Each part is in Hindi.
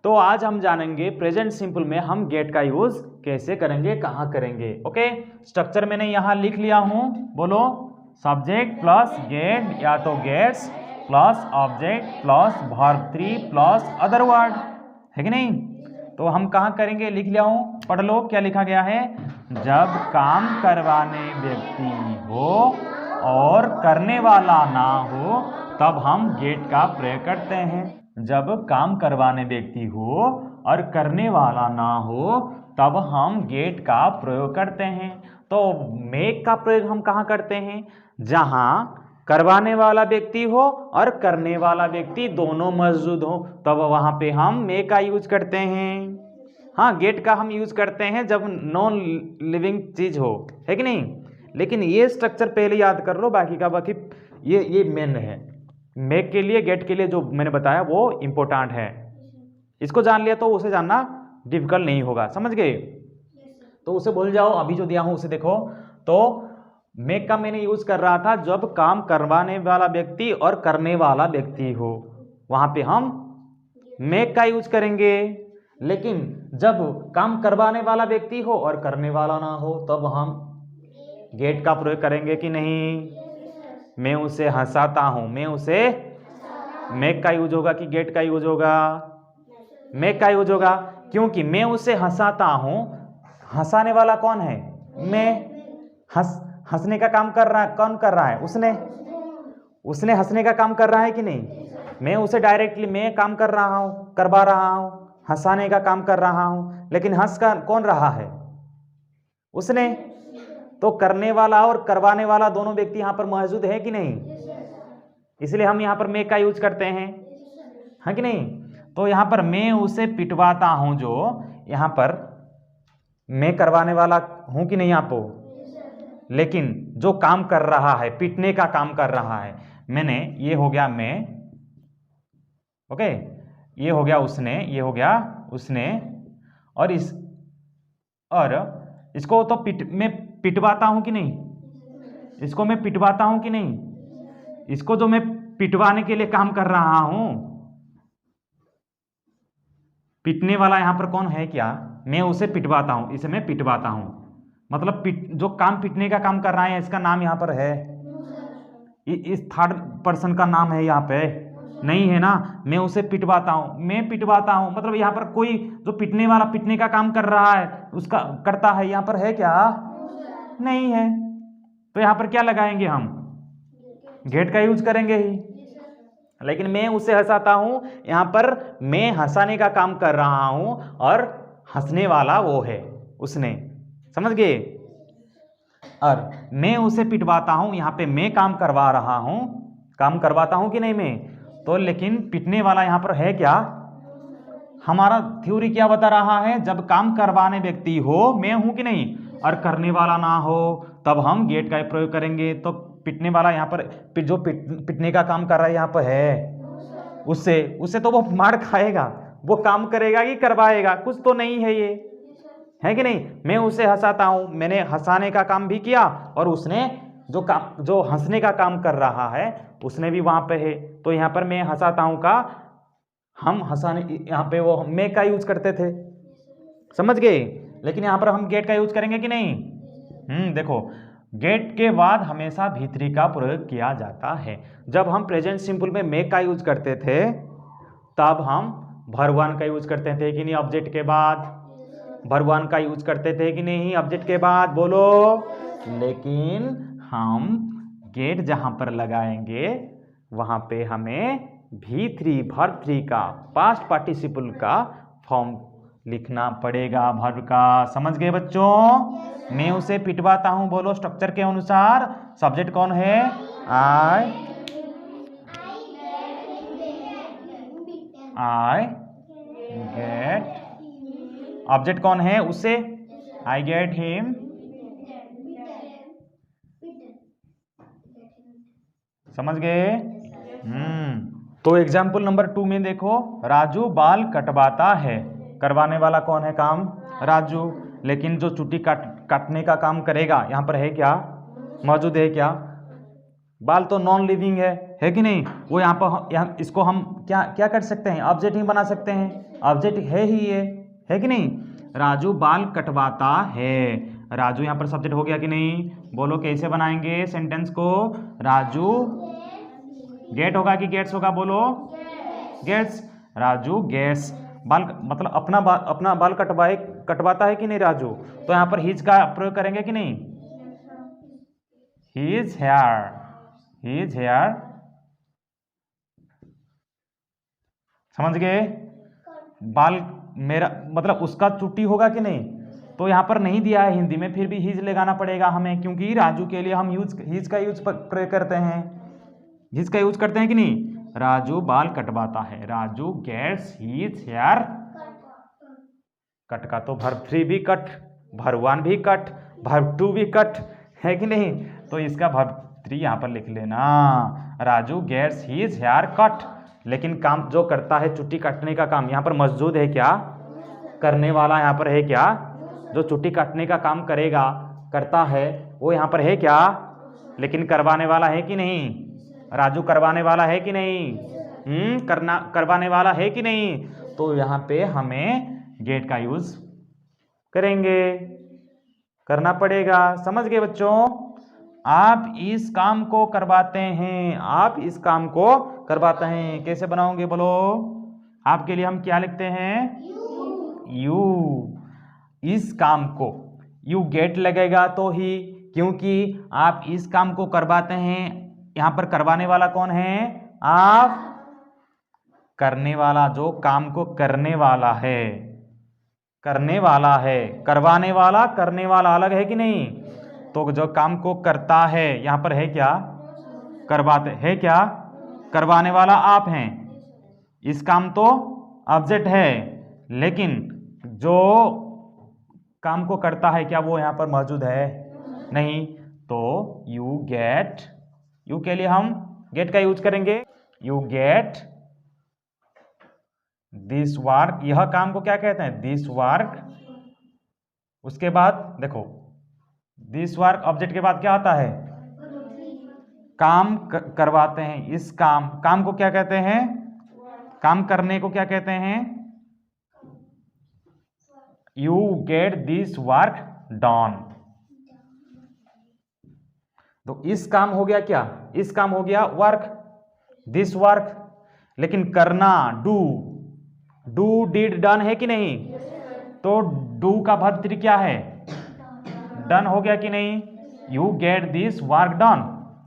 तो आज हम जानेंगे प्रेजेंट सिंपल में हम गेट का यूज कैसे करेंगे, कहाँ करेंगे। ओके, स्ट्रक्चर मैंने यहाँ लिख लिया हूँ, बोलो सब्जेक्ट प्लस गेट या तो gets plus object plus verb 3 plus other word, है कि नहीं। तो हम कहाँ करेंगे, लिख लिया हूँ, पढ़ लो क्या लिखा गया है। जब काम करवाने व्यक्ति हो और करने वाला ना हो तब हम गेट का प्रयोग करते हैं। जब काम करवाने व्यक्ति हो और करने वाला ना हो तब हम गेट का प्रयोग करते हैं। तो मेक का प्रयोग हम कहाँ करते हैं, जहां करवाने वाला व्यक्ति हो और करने वाला व्यक्ति दोनों मौजूद हो तब वहां पे हम मेक का यूज करते हैं। हाँ, गेट का हम यूज करते हैं जब नॉन लिविंग चीज हो, है कि नहीं। लेकिन ये स्ट्रक्चर पहले याद कर लो, बाकी का बाकी ये मेन है। मेक के लिए, गेट के लिए जो मैंने बताया वो इंपॉर्टेंट है। इसको जान लिया तो उसे जानना डिफिकल्ट नहीं होगा, समझ गए। तो उसे भूल जाओ, अभी जो दिया हूं उसे देखो। तो मेक का मैंने यूज कर रहा था जब काम करवाने वाला व्यक्ति और करने वाला व्यक्ति हो, वहां पे हम मेक का यूज करेंगे। लेकिन जब काम करवाने वाला व्यक्ति हो और करने वाला ना हो तब हम गेट का प्रयोग करेंगे कि नहीं। मैं उसे हंसाता हूं, मैं उसे, मेक का यूज होगा कि गेट का यूज होगा, मेक का यूज होगा, क्योंकि मैं उसे हंसाता हूं। हंसाने वाला कौन है, मैं। हंसने का काम कर रहा है, कौन कर रहा है, उसने हंसने का काम कर रहा है कि नहीं। मैं उसे डायरेक्टली मैं काम कर रहा हूं, करवा रहा हूं, हंसाने का काम कर रहा हूं, लेकिन हंस का कौन रहा है, उसने। तो करने वाला और करवाने वाला दोनों व्यक्ति यहां पर मौजूद है कि नहीं, इसलिए हम यहां पर मेक का यूज करते हैं, है कि नहीं। तो यहां पर मैं उसे पिटवाता हूं, जो यहां पर मैं करवाने वाला हूं कि नहीं आपको, लेकिन जो काम कर रहा है, पिटने का काम कर रहा है, मैंने, ये हो गया मैं, ओके, ये हो गया उसने, ये हो गया उसने, और इसको तो मैं पिटवाता हूं कि नहीं, इसको मैं पिटवाता हूं कि नहीं, इसको जो मैं पिटवाने के लिए काम कर रहा हूं, पिटने वाला यहां पर कौन है क्या, मैं उसे पिटवाता हूं, इसे मैं पिटवाता हूं, मतलब जो काम पिटने का काम कर रहा है इसका नाम यहां पर है, इस थर्ड पर्सन का नाम है यहां पे, नहीं है ना। मैं उसे पिटवाता हूं, मैं पिटवाता हूं, मतलब यहां पर कोई जो पिटने वाला पिटने का काम कर रहा है उसका करता है, यहां पर है क्या, नहीं है। तो यहां पर क्या लगाएंगे हम, गेट का यूज करेंगे ही। लेकिन मैं उसे हंसाता हूं, यहां पर मैं हंसाने का काम कर रहा हूं और हंसने वाला वो है, उसने, समझ गए। और मैं उसे पिटवाता हूं, यहां पे मैं काम करवा रहा हूं, काम करवाता हूं कि नहीं मैं, तो लेकिन पिटने वाला यहां पर है क्या, हमारा थ्योरी क्या बता रहा है, जब काम करवाने व्यक्ति हो, मैं हूं कि नहीं, और करने वाला ना हो तब हम गेट का प्रयोग करेंगे। तो पिटने वाला यहाँ पर जो पिटने का काम कर रहा है यहाँ पर है, उससे तो वो मार खाएगा, वो काम करेगा कि करवाएगा, कुछ तो नहीं है ये, है कि नहीं। मैं उसे हंसाता हूं, मैंने हंसाने का काम भी किया, और उसने जो हंसने का काम कर रहा है उसने भी वहां पे है। तो यहाँ पर मैं हंसाता हूं का हम हंसाने, यहाँ पे वो मैं का यूज करते थे, समझ गए। लेकिन यहाँ पर हम गेट का यूज करेंगे कि नहीं। देखो, गेट के बाद हमेशा भीतरी का प्रयोग किया जाता है। जब हम प्रेजेंट सिंपल में मेक का यूज करते थे तब हम भरवान का यूज करते थे कि नहीं, ऑब्जेक्ट के बाद भरवान का यूज करते थे कि नहीं, ऑब्जेक्ट के बाद, बोलो। लेकिन हम गेट जहां पर लगाएंगे वहां पे हमें V3 वर्ब 3 का पास्ट पार्टिसिपल का फॉर्म लिखना पड़ेगा, वर्ब का, समझ गए बच्चों। मैं उसे पिटवाता हूं, बोलो स्ट्रक्चर के अनुसार, सब्जेक्ट कौन है, आई गेट, ऑब्जेक्ट कौन है, उसे, आई गेट हिम, समझ गए। तो एग्जाम्पल नंबर 2 में देखो, राजू बाल कटवाता है, करवाने वाला कौन है काम, राजू, लेकिन जो चुट्टी काटने का काम करेगा यहां पर है क्या, मौजूद है क्या, बाल तो नॉन लिविंग है कि नहीं? वो यहाँ पर इसको हम क्या क्या कर सकते हैं, ऑब्जेक्ट ही बना सकते हैं, ऑब्जेक्ट है ही ये, है कि नहीं? राजू बाल कटवाता है, राजू यहाँ पर सब्जेक्ट हो गया कि नहीं? बोलो कैसे बनाएंगे सेंटेंस को? राजू गेट होगा कि गेट्स होगा? बोलो गेट्स। राजू गेट्स बाल, मतलब अपना बाल कटवाता है कि नहीं राजू? तो यहाँ पर हिज का प्रयोग करेंगे कि नहीं? हिज हेयर, समझ गए? बाल मेरा मतलब उसका चुट्टी होगा कि नहीं? तो यहाँ पर नहीं दिया है हिंदी में, फिर भी हिज लगाना पड़ेगा हमें, क्योंकि राजू के लिए हम हिज का यूज प्रयोग करते हैं, हिज का यूज करते हैं कि नहीं? राजू बाल कटवाता है, Raju gets his hair cut. का तो वर्ब 3 भी कट, वर्ब 1 भी कट, वर्ब 2 भी कट, है कि नहीं? तो इसका वर्ब 3 यहाँ पर लिख लेना, Raju gets his hair cut. लेकिन काम जो करता है चुट्टी काटने का काम, यहाँ पर मौजूद है क्या? करने वाला यहाँ पर है क्या? जो चुट्टी काटने का काम करेगा, करता है, वो यहाँ पर है क्या? लेकिन करवाने वाला है कि नहीं? राजू करवाने वाला है कि नहीं? करवाने वाला है कि नहीं? तो यहाँ पे हमें गेट का यूज करेंगे, करना पड़ेगा। समझ गए बच्चों? आप इस काम को करवाते हैं, आप इस काम को करवाते हैं। कैसे बनाओगे बोलो? आपके लिए हम क्या लिखते हैं? यू। इस काम को, यू गेट लगेगा तो ही, क्योंकि आप इस काम को करवाते हैं। यहां पर करवाने वाला कौन है? आप। करने वाला, जो काम को करने वाला है, करने वाला है। करवाने वाला करने वाला अलग है कि नहीं? तो जो काम को करता है, यहां पर है क्या? करवाते है क्या? करवाने वाला आप हैं। इस काम तो ऑब्जेक्ट है, लेकिन जो काम को करता है क्या वो यहां पर मौजूद है? नहीं। तो यू गेट, यू के लिए हम गेट का यूज करेंगे। यू गेट दिस वर्क, यह काम को क्या कहते हैं? This work. उसके बाद देखो, दिस वर्क ऑब्जेक्ट के बाद क्या आता है? काम करवाते हैं। इस काम को क्या कहते हैं? काम करने को क्या कहते हैं? You get this work done. तो इस काम हो गया क्या? इस काम हो गया वर्क, दिस वर्क। लेकिन करना, डू डिड डन है कि नहीं? तो डू का वर्ब 3 क्या है? डन हो गया कि नहीं? You get this work done.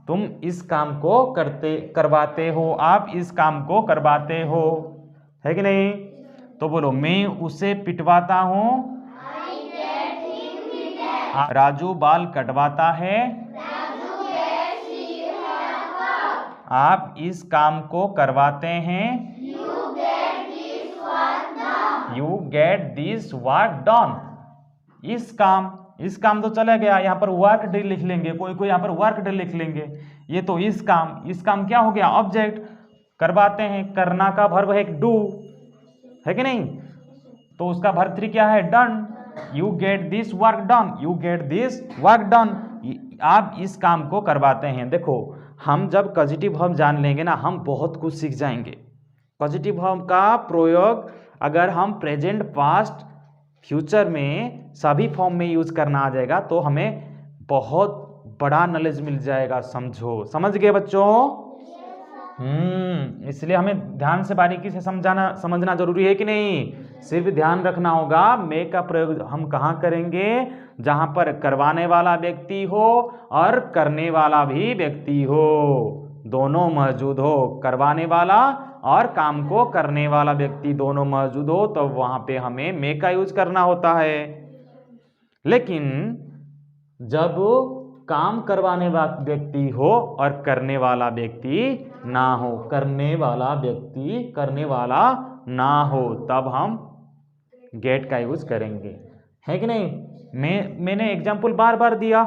तुम इस काम को करवाते हो, आप इस काम को करवाते हो, है कि नहीं? तो बोलो, मैं उसे पिटवाता हूं। राजू बाल कटवाता है। आप इस काम को करवाते हैं। You get this work done. इस काम तो चला गया, यहां पर वर्क डे लिख लेंगे, कोई यहाँ पर वर्क डे लिख लेंगे। ये तो इस काम क्या हो गया? ऑब्जेक्ट। करवाते हैं, करना का वर्ब है डू, है कि नहीं? तो उसका वर्ब 3 क्या है? Done. You get this work done, you get this work done. आप इस काम को करवाते हैं। देखो, हम जब पॉजिटिव वर्ब जान लेंगे ना, हम बहुत कुछ सीख जाएंगे। पॉजिटिव वर्ब का प्रयोग अगर हम प्रेजेंट, पास्ट, फ्यूचर में सभी फॉर्म में यूज करना आ जाएगा तो हमें बहुत बड़ा नॉलेज मिल जाएगा। समझ गए बच्चों? इसलिए हमें ध्यान से, बारीकी से समझना जरूरी है कि नहीं? सिर्फ ध्यान रखना होगा, मे का प्रयोग हम कहाँ करेंगे? जहां पर करवाने वाला व्यक्ति हो और करने वाला भी व्यक्ति हो, दोनों मौजूद हो। करवाने वाला और काम को करने वाला व्यक्ति दोनों मौजूद हो, तो वहां पे हमें मे का यूज करना होता है। लेकिन जब काम करवाने वाला व्यक्ति हो और करने वाला व्यक्ति ना हो, करने वाला व्यक्ति करने वाला ना हो, तब हम गेट का यूज करेंगे, है कि नहीं? मैंने एग्जाम्पल बार बार दिया,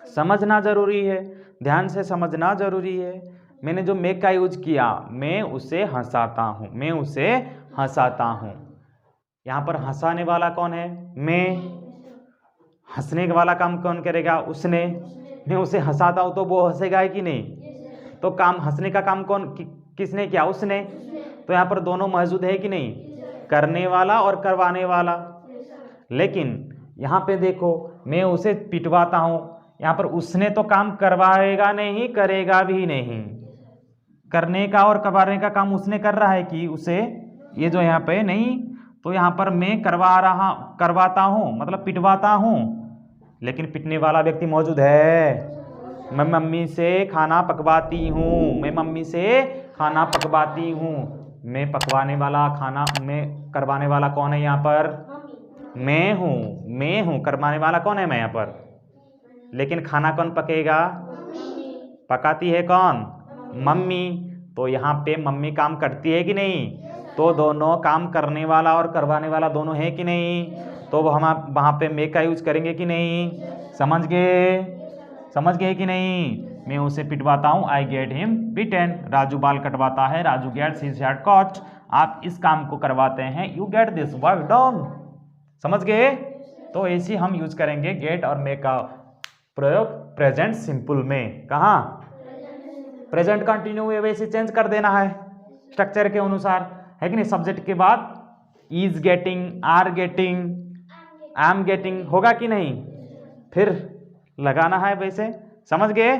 समझना जरूरी है, ध्यान से समझना जरूरी है। मैंने जो मेक का यूज किया, मैं उसे हंसाता हूं, मैं उसे हंसाता हूं। यहां पर हंसाने वाला कौन है? मैं। हंसने वाला काम कौन करेगा? उसने। मैं उसे हंसाता हूँ तो वो हंसेगा है कि नहीं? तो काम हंसने का काम किसने किया? उसने। तो यहाँ पर दोनों मौजूद है कि नहीं? करने वाला और करवाने वाला। लेकिन यहाँ पे देखो, मैं उसे पिटवाता हूँ, यहाँ पर उसने तो काम करवाएगा नहीं, करेगा भी नहीं। करने का और करवाने का काम उसने कर रहा है कि उसे, ये जो यहाँ पे नहीं, तो यहाँ पर मैं करवाता हूँ मतलब पिटवाता हूँ, लेकिन पिटने वाला व्यक्ति मौजूद है। मैं मम्मी से खाना पकवाती हूँ, मैं मम्मी से खाना पकवाती हूँ। मैं पकवाने वाला, खाना मैं करवाने वाला कौन है यहाँ पर? मैं हूँ। करवाने वाला कौन है? मैं यहाँ पर। लेकिन खाना कौन पकेगा? पकाती है कौन? मम्मी। तो यहाँ पे मम्मी काम करती है कि नहीं? तो दोनों काम करने वाला और करवाने वाला दोनों है कि नहीं? तो हम वहाँ पे मे का यूज करेंगे कि नहीं? समझ गए कि नहीं? मैं उसे पिटवाता हूँ, आई गेट हिम बीटेन। राजू बाल कटवाता है, Raju gets his hair cut. आप इस काम को करवाते हैं, you get this work done. समझ गए? तो ऐसे हम यूज करेंगे गेट और मे का प्रयोग प्रेजेंट सिंपल में। कहाँ? प्रेजेंट कंटिन्यू वैसे चेंज कर देना है स्ट्रक्चर के अनुसार, है कि नहीं? सब्जेक्ट के बाद is getting, are getting, I am getting होगा कि नहीं? फिर लगाना है वैसे। समझ गए?